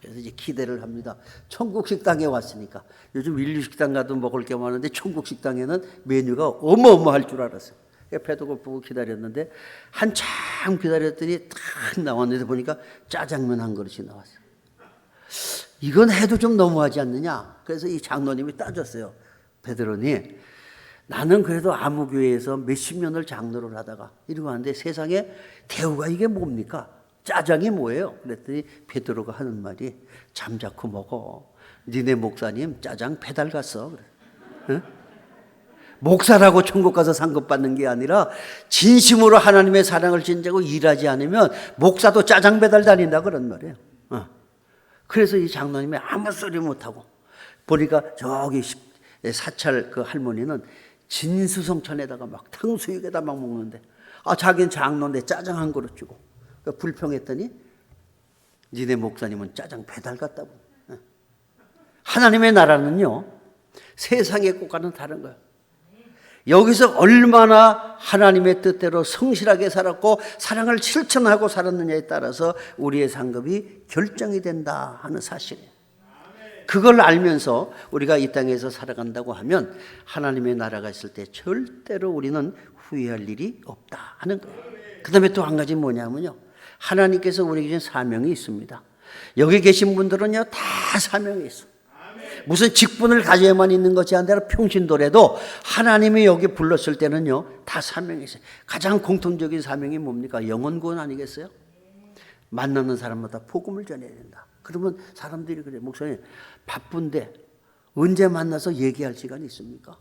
Speaker 3: 그래서 이제 기대를 합니다. 천국 식당에 왔으니까 요즘 인류 식당 가도 먹을 게 많은데 천국 식당에는 메뉴가 어마어마할 줄 알았어요. 베드로를 보고 기다렸는데 한참 기다렸더니 딱 나왔는데 보니까 짜장면 한 그릇이 나왔어요. 이건 해도 좀 너무하지 않느냐? 그래서 이 장로님이 따졌어요. 베드로니 나는 그래도 아무 교회에서 몇십 년을 장로를 하다가 이러고 하는데 세상에 대우가 이게 뭡니까? 짜장이 뭐예요? 그랬더니 베드로가 하는 말이 잠자코 먹어. 니네 목사님 짜장 배달 갔어. 그래. 응? 목사라고 천국 가서 상급 받는 게 아니라 진심으로 하나님의 사랑을 진짜고 일하지 않으면 목사도 짜장 배달 다닌다 그런 말이에요. 그래서 이 장로님이 아무 소리 못하고 보니까 저기 사찰 그 할머니는 진수성찬에다가 막 탕수육에다 막 먹는데 자기는 장로인데 짜장 한 그릇 주고 불평했더니 니네 목사님은 짜장 배달 갔다고. 하나님의 나라는요 세상의 것과는 다른 거예요. 여기서 얼마나 하나님의 뜻대로 성실하게 살았고 사랑을 실천하고 살았느냐에 따라서 우리의 상급이 결정이 된다 하는 사실이에요. 그걸 알면서 우리가 이 땅에서 살아간다고 하면 하나님의 나라가 있을 때 절대로 우리는 후회할 일이 없다 하는 거예요. 그 다음에 또 한 가지 뭐냐면요. 하나님께서 우리에게 주신 사명이 있습니다. 여기 계신 분들은요 다 사명이 있어요. 무슨 직분을 가져야만 있는 것이 아니라 평신도래도 하나님이 여기 불렀을 때는요 다 사명이 있어요. 가장 공통적인 사명이 뭡니까? 영혼 구원 아니겠어요? 만나는 사람마다 복음을 전해야 된다. 그러면 사람들이 그래, 목사님 바쁜데 언제 만나서 얘기할 시간이 있습니까?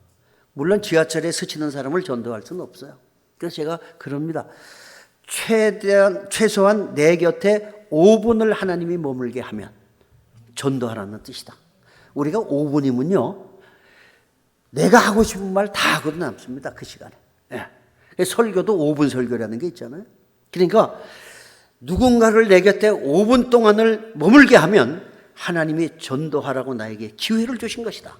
Speaker 3: 물론 지하철에 스치는 사람을 전도할 수는 없어요. 그래서 제가 그럽니다. 최소한 내 곁에 5분을 하나님이 머물게 하면 전도하라는 뜻이다. 우리가 5분이면요 내가 하고 싶은 말 다 하고도 남습니다. 그 시간에. 설교도 5분 설교라는 게 있잖아요. 그러니까 누군가를 내 곁에 5분 동안을 머물게 하면 하나님이 전도하라고 나에게 기회를 주신 것이다.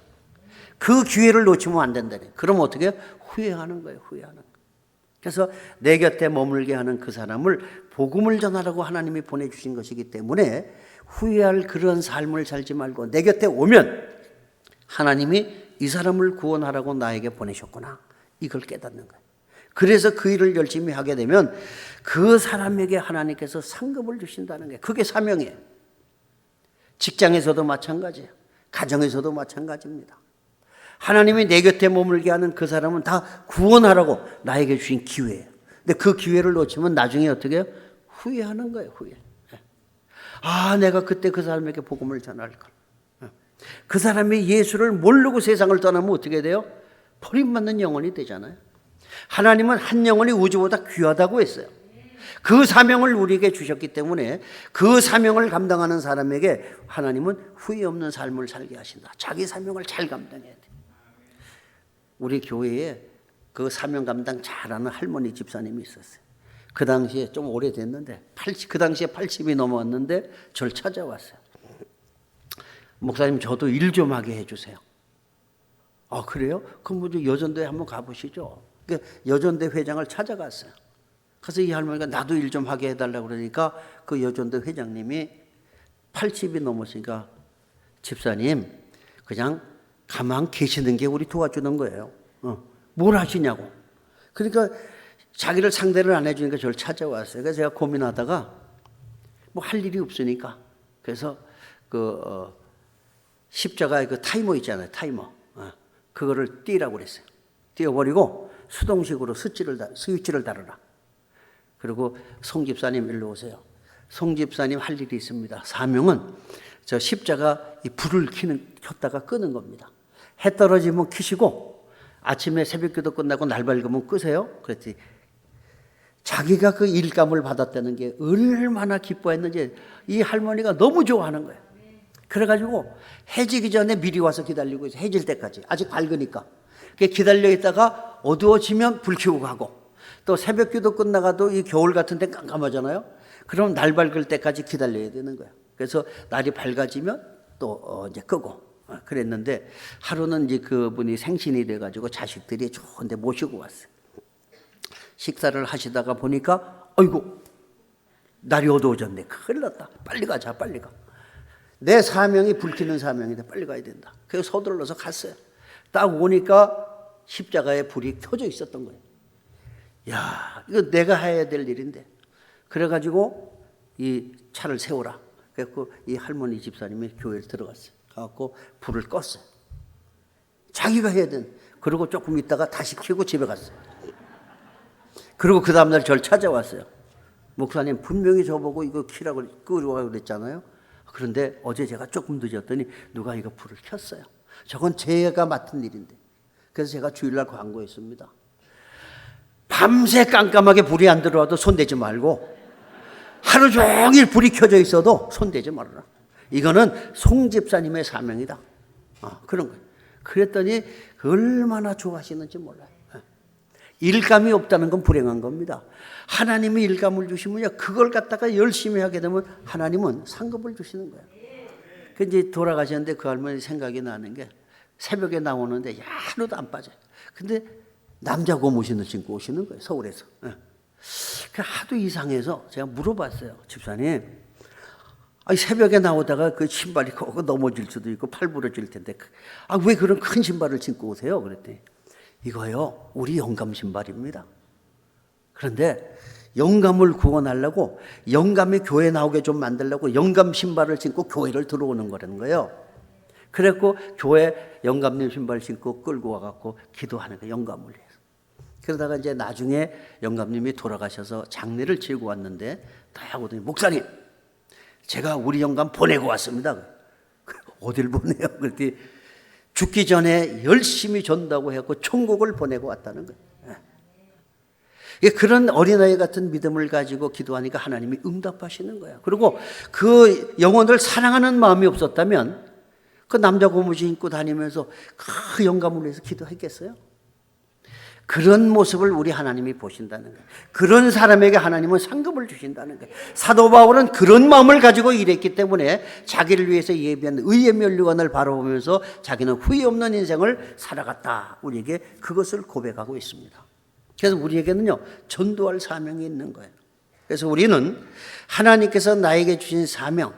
Speaker 3: 그 기회를 놓치면 안 된다네. 그럼 어떻게 해요? 후회하는 거예요. 후회하는 거예요. 그래서 내 곁에 머물게 하는 그 사람을 복음을 전하라고 하나님이 보내주신 것이기 때문에 후회할 그런 삶을 살지 말고 내 곁에 오면 하나님이 이 사람을 구원하라고 나에게 보내셨구나. 이걸 깨닫는 거예요. 그래서 그 일을 열심히 하게 되면 그 사람에게 하나님께서 상급을 주신다는 거예요. 그게 사명이에요. 직장에서도 마찬가지예요. 가정에서도 마찬가지입니다. 하나님이 내 곁에 머물게 하는 그 사람은 다 구원하라고 나에게 주신 기회예요. 근데 그 기회를 놓치면 나중에 어떻게 해요? 후회하는 거예요. 후회. 내가 그때 그 사람에게 복음을 전할 걸. 그 사람이 예수를 모르고 세상을 떠나면 어떻게 돼요? 버림받는 영혼이 되잖아요. 하나님은 한 영혼이 우주보다 귀하다고 했어요. 그 사명을 우리에게 주셨기 때문에 그 사명을 감당하는 사람에게 하나님은 후회 없는 삶을 살게 하신다. 자기 사명을 잘 감당해야 돼. 우리 교회에 그 사명 감당 잘하는 할머니 집사님이 있었어요. 그 당시에 좀 오래됐는데 그 당시에 80이 넘어왔는데 저를 찾아왔어요. 목사님 저도 일 좀 하게 해주세요. 그래요? 그럼 여전대에 한번 가보시죠. 여전대 회장을 찾아갔어요. 그래서 이 할머니가 나도 일 좀 하게 해달라고 그러니까 그 여전대 회장님이 80이 넘었으니까 집사님 그냥 가만 계시는 게 우리 도와주는 거예요. 뭘 하시냐고. 그러니까 자기를 상대를 안 해주니까 저를 찾아왔어요. 그래서 제가 고민하다가 뭐 할 일이 없으니까 그래서 십자가에 그 타이머 있잖아요. 타이머. 그거를 띄라고 그랬어요. 띄워버리고 수동식으로 스위치를 다루라. 그리고 송 집사님 일로 오세요. 송 집사님 할 일이 있습니다. 사명은 저 십자가 이 불을 켰다가 끄는 겁니다. 해 떨어지면 켜시고 아침에 새벽기도 끝나고 날 밝으면 끄세요. 그랬더니 자기가 그 일감을 받았다는 게 얼마나 기뻐했는지 이 할머니가 너무 좋아하는 거예요. 그래가지고 해지기 전에 미리 와서 기다리고 있어요. 해질 때까지. 아직 밝으니까. 기다려 있다가 어두워지면 불 켜고 가고, 또 새벽기도 끝나가도 이 겨울 같은 데 깜깜하잖아요. 그럼 날 밝을 때까지 기다려야 되는 거예요. 그래서 날이 밝아지면 또 이제 끄고 그랬는데, 하루는 이제 그분이 생신이 돼가지고 자식들이 좋은데 모시고 왔어요. 식사를 하시다가 보니까 아이고 날이 어두워졌네. 큰일 났다. 빨리 가자, 빨리 가. 내 사명이 불 켜는 사명인데 빨리 가야 된다. 그래서 서둘러서 갔어요. 딱 오니까 십자가에 불이 켜져 있었던 거예요. 야, 이거 내가 해야 될 일인데. 그래가지고 이 차를 세우라. 그래서 이 할머니 집사님이 교회를 들어갔어요. 가갖고 불을 껐어요. 자기가 해야 되는. 그리고 조금 있다가 다시 켜고 집에 갔어요. 그리고 그 다음날 저를 찾아왔어요. 목사님, 분명히 저보고 이거 켜라고 끄라고 그랬잖아요. 그런데 어제 제가 조금 늦었더니 누가 이거 불을 켰어요. 저건 제가 맡은 일인데. 그래서 제가 주일날 광고했습니다. 밤새 깜깜하게 불이 안 들어와도 손대지 말고, 하루 종일 불이 켜져 있어도 손대지 말아라. 이거는 송 집사님의 사명이다. 그런 거예요. 그랬더니 얼마나 좋아하시는지 몰라요. 일감이 없다는 건 불행한 겁니다. 하나님이 일감을 주시면요, 그걸 갖다가 열심히 하게 되면 하나님은 상급을 주시는 거예요. 그 이제 돌아가셨는데 그 할머니 생각이 나는 게, 새벽에 나오는데 하루도 안 빠져요. 근데 남자 고무신을 신고 오시는 거예요, 서울에서. 하도 이상해서 제가 물어봤어요. 집사님, 아니 새벽에 나오다가 그 신발이 넘어질 수도 있고 팔 부러질 텐데 왜 그런 큰 신발을 신고 오세요? 그랬더니 이거요, 우리 영감 신발입니다. 그런데 영감을 구원하려고, 영감이 교회 나오게 좀 만들려고 영감 신발을 신고 교회를 들어오는 거라는 거예요. 그래갖고 교회 영감님 신발 신고 끌고 와갖고 기도하는 거예요, 영감을 위해서. 그러다가 이제 나중에 영감님이 돌아가셔서 장례를 치르고 왔는데 딱 오더니, 목사님, 제가 우리 영감 보내고 왔습니다. 어딜 보내요? 그랬더니 죽기 전에 열심히 전다고 해갖고 천국을 보내고 왔다는 거예요. 그런 어린아이 같은 믿음을 가지고 기도하니까 하나님이 응답하시는 거예요. 그리고 그 영혼을 사랑하는 마음이 없었다면 그 남자 고무신 입고 다니면서 그 영감을 위해서 기도했겠어요? 그런 모습을 우리 하나님이 보신다는 거예요. 그런 사람에게 하나님은 상급을 주신다는 거예요. 사도 바울은 그런 마음을 가지고 일했기 때문에 자기를 위해서 예비한 의의 면류관을 바라보면서 자기는 후회 없는 인생을 살아갔다. 우리에게 그것을 고백하고 있습니다. 그래서 우리에게는요, 전도할 사명이 있는 거예요. 그래서 우리는 하나님께서 나에게 주신 사명,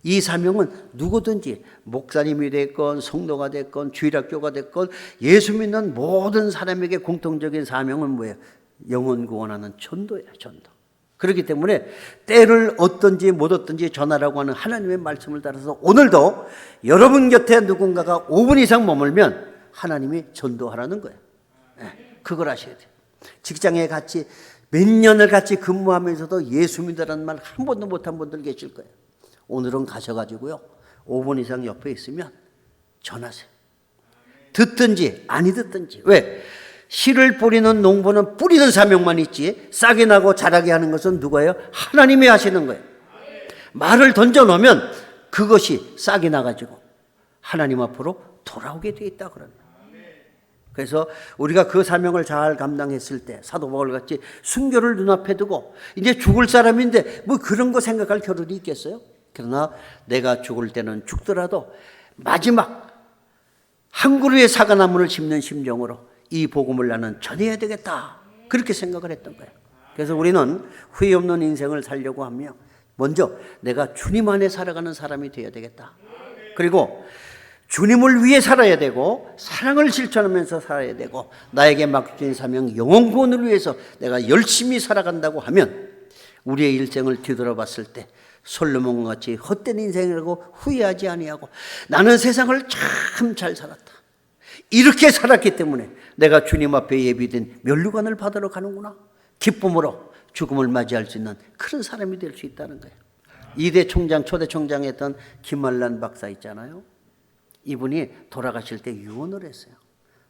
Speaker 3: 이 사명은 누구든지 목사님이 됐건 성도가 됐건 주일학교가 됐건 예수 믿는 모든 사람에게 공통적인 사명은 뭐예요? 영혼 구원하는 전도예요, 전도. 그렇기 때문에 때를 얻든지 못 얻든지 전하라고 하는 하나님의 말씀을 따라서 오늘도 여러분 곁에 누군가가 5분 이상 머물면 하나님이 전도하라는 거예요. 그걸 아셔야 돼요. 직장에 같이 몇 년을 같이 근무하면서도 예수 믿으라는 말 한 번도 못한 분들 계실 거예요. 오늘은 가셔가지고요, 5분 이상 옆에 있으면 전하세요. 듣든지 아니 듣든지. 왜? 씨를 뿌리는 농부는 뿌리는 사명만 있지 싹이 나고 자라게 하는 것은 누가요? 하나님이 하시는 거예요. 말을 던져놓으면 그것이 싹이 나가지고 하나님 앞으로 돌아오게 돼 있다 그럽니다. 그래서 우리가 그 사명을 잘 감당했을 때 사도 바울같이 순교를 눈앞에 두고 이제 죽을 사람인데 뭐 그런 거 생각할 겨를이 있겠어요? 그러나 내가 죽을 때는 죽더라도 마지막 한 그루의 사과나무를 심는 심정으로 이 복음을 나는 전해야 되겠다, 그렇게 생각을 했던 거예요. 그래서 우리는 후회 없는 인생을 살려고 하며 먼저 내가 주님 안에 살아가는 사람이 되어야 되겠다. 그리고 주님을 위해 살아야 되고 사랑을 실천하면서 살아야 되고 나에게 맡겨진 사명 영혼 구원을 위해서 내가 열심히 살아간다고 하면 우리의 일생을 뒤돌아봤을 때 솔로몬과 같이 헛된 인생이라고 후회하지 아니하고 나는 세상을 참 잘 살았다, 이렇게 살았기 때문에 내가 주님 앞에 예비된 면류관을 받으러 가는구나, 기쁨으로 죽음을 맞이할 수 있는 그런 사람이 될 수 있다는 거예요. 2대 총장, 초대 총장했던 김말란 박사 있잖아요. 이분이 돌아가실 때 유언을 했어요.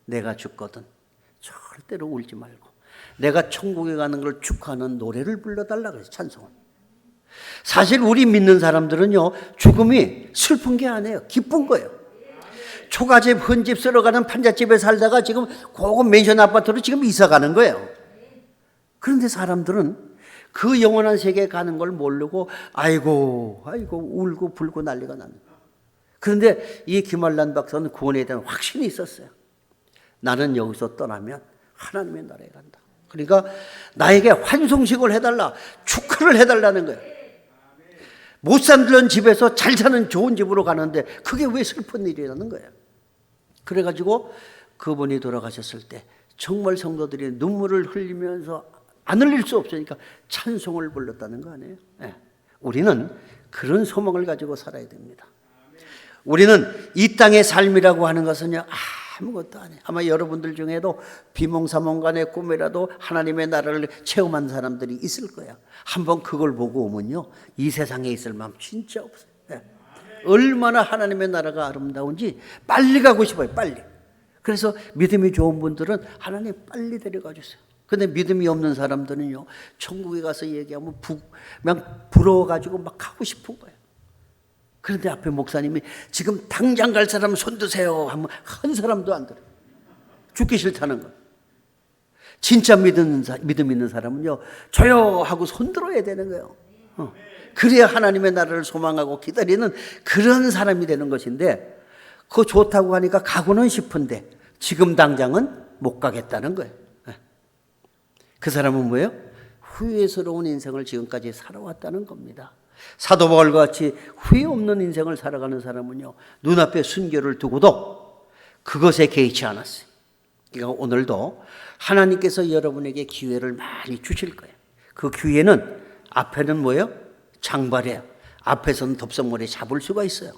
Speaker 3: 내가 죽거든 절대로 울지 말고 내가 천국에 가는 걸 축하하는 노래를 불러달라고 해서 찬송을. 사실 우리 믿는 사람들은요, 죽음이 슬픈 게 아니에요. 기쁜 거예요. 초가집, 헌집 쓸어가는 판잣집에 살다가 지금 고급 맨션 아파트로 지금 이사 가는 거예요. 그런데 사람들은 그 영원한 세계에 가는 걸 모르고 아이고 울고 불고 난리가 납니다. 그런데 이 김알란 박사는 구원에 대한 확신이 있었어요. 나는 여기서 떠나면 하나님의 나라에 간다. 그러니까 나에게 환송식을 해달라, 축하를 해달라는 거예요. 못 살던 집에서 잘 사는 좋은 집으로 가는데 그게 왜 슬픈 일이라는 거예요. 그래가지고 그분이 돌아가셨을 때 정말 성도들이 눈물을 흘리면서 안 흘릴 수 없으니까 찬송을 불렀다는 거 아니에요. 네. 우리는 그런 소망을 가지고 살아야 됩니다. 우리는 이 땅의 삶이라고 하는 것은요, 아무것도 아니에요. 아마 여러분들 중에도 비몽사몽간의 꿈이라도 하나님의 나라를 체험한 사람들이 있을 거예요. 한번 그걸 보고 오면요, 이 세상에 있을 마음 진짜 없어요. 네. 얼마나 하나님의 나라가 아름다운지 빨리 가고 싶어요. 빨리. 그래서 믿음이 좋은 분들은 하나님 빨리 데려가 주세요. 근데 믿음이 없는 사람들은요, 천국에 가서 얘기하면 그냥 부러워가지고 막 가고 싶은 거예요. 그런데 앞에 목사님이 지금 당장 갈 사람 손 드세요 하면 한 사람도 안 들어요. 죽기 싫다는 거예요. 진짜 믿음 있는 사람은요, 저요 하고 손 들어야 되는 거예요. 그래야 하나님의 나라를 소망하고 기다리는 그런 사람이 되는 것인데, 그거 좋다고 하니까 가고는 싶은데 지금 당장은 못 가겠다는 거예요. 그 사람은 뭐예요? 후회스러운 인생을 지금까지 살아왔다는 겁니다. 사도 바울과 같이 후회 없는 인생을 살아가는 사람은요, 눈앞에 순교를 두고도 그것에 개의치 않았어요. 그러니까 오늘도 하나님께서 여러분에게 기회를 많이 주실 거예요. 그 기회는 앞에는 뭐예요? 장발이에요. 앞에서는 덥석머리 잡을 수가 있어요.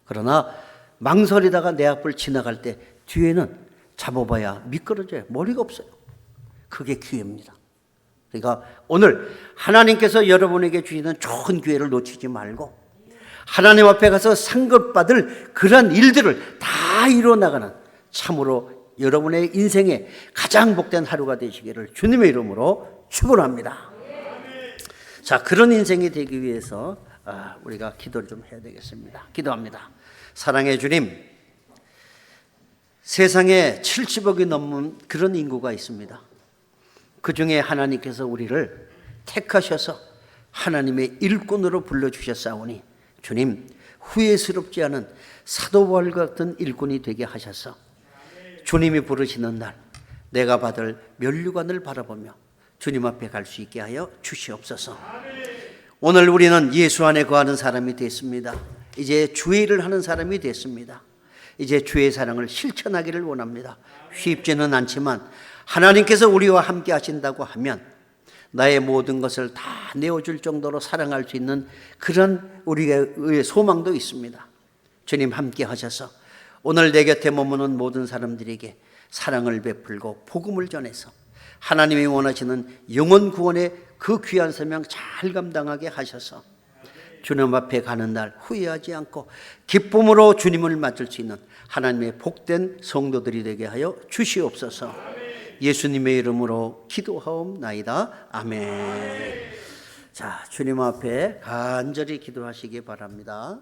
Speaker 3: 그러나 망설이다가 내 앞을 지나갈 때 뒤에는 잡아봐야 미끄러져요. 머리가 없어요. 그게 기회입니다. 그러니까 오늘 하나님께서 여러분에게 주시는 좋은 기회를 놓치지 말고 하나님 앞에 가서 상급받을 그러한 일들을 다 이뤄나가는 참으로 여러분의 인생에 가장 복된 하루가 되시기를 주님의 이름으로 축원합니다. 자, 그런 인생이 되기 위해서 우리가 기도를 좀 해야 되겠습니다. 기도합니다. 사랑의 주님, 세상에 70억이 넘는 그런 인구가 있습니다. 그 중에 하나님께서 우리를 택하셔서 하나님의 일꾼으로 불러주셨사오니 주님, 후회스럽지 않은 사도 바울 같은 일꾼이 되게 하셔서 주님이 부르시는 날 내가 받을 면류관을 바라보며 주님 앞에 갈 수 있게 하여 주시옵소서. 오늘 우리는 예수 안에 거하는 사람이 됐습니다. 이제 주의 일을 하는 사람이 됐습니다. 이제 주의 사랑을 실천하기를 원합니다. 쉽지는 않지만 하나님께서 우리와 함께 하신다고 하면 나의 모든 것을 다 내어줄 정도로 사랑할 수 있는 그런 우리의 소망도 있습니다. 주님 함께 하셔서 오늘 내 곁에 머무는 모든 사람들에게 사랑을 베풀고 복음을 전해서 하나님이 원하시는 영혼 구원의 그 귀한 사명 잘 감당하게 하셔서 주님 앞에 가는 날 후회하지 않고 기쁨으로 주님을 맞을 수 있는 하나님의 복된 성도들이 되게 하여 주시옵소서. 예수님의 이름으로 기도하옵나이다. 아멘. 자, 주님 앞에 간절히 기도하시기 바랍니다.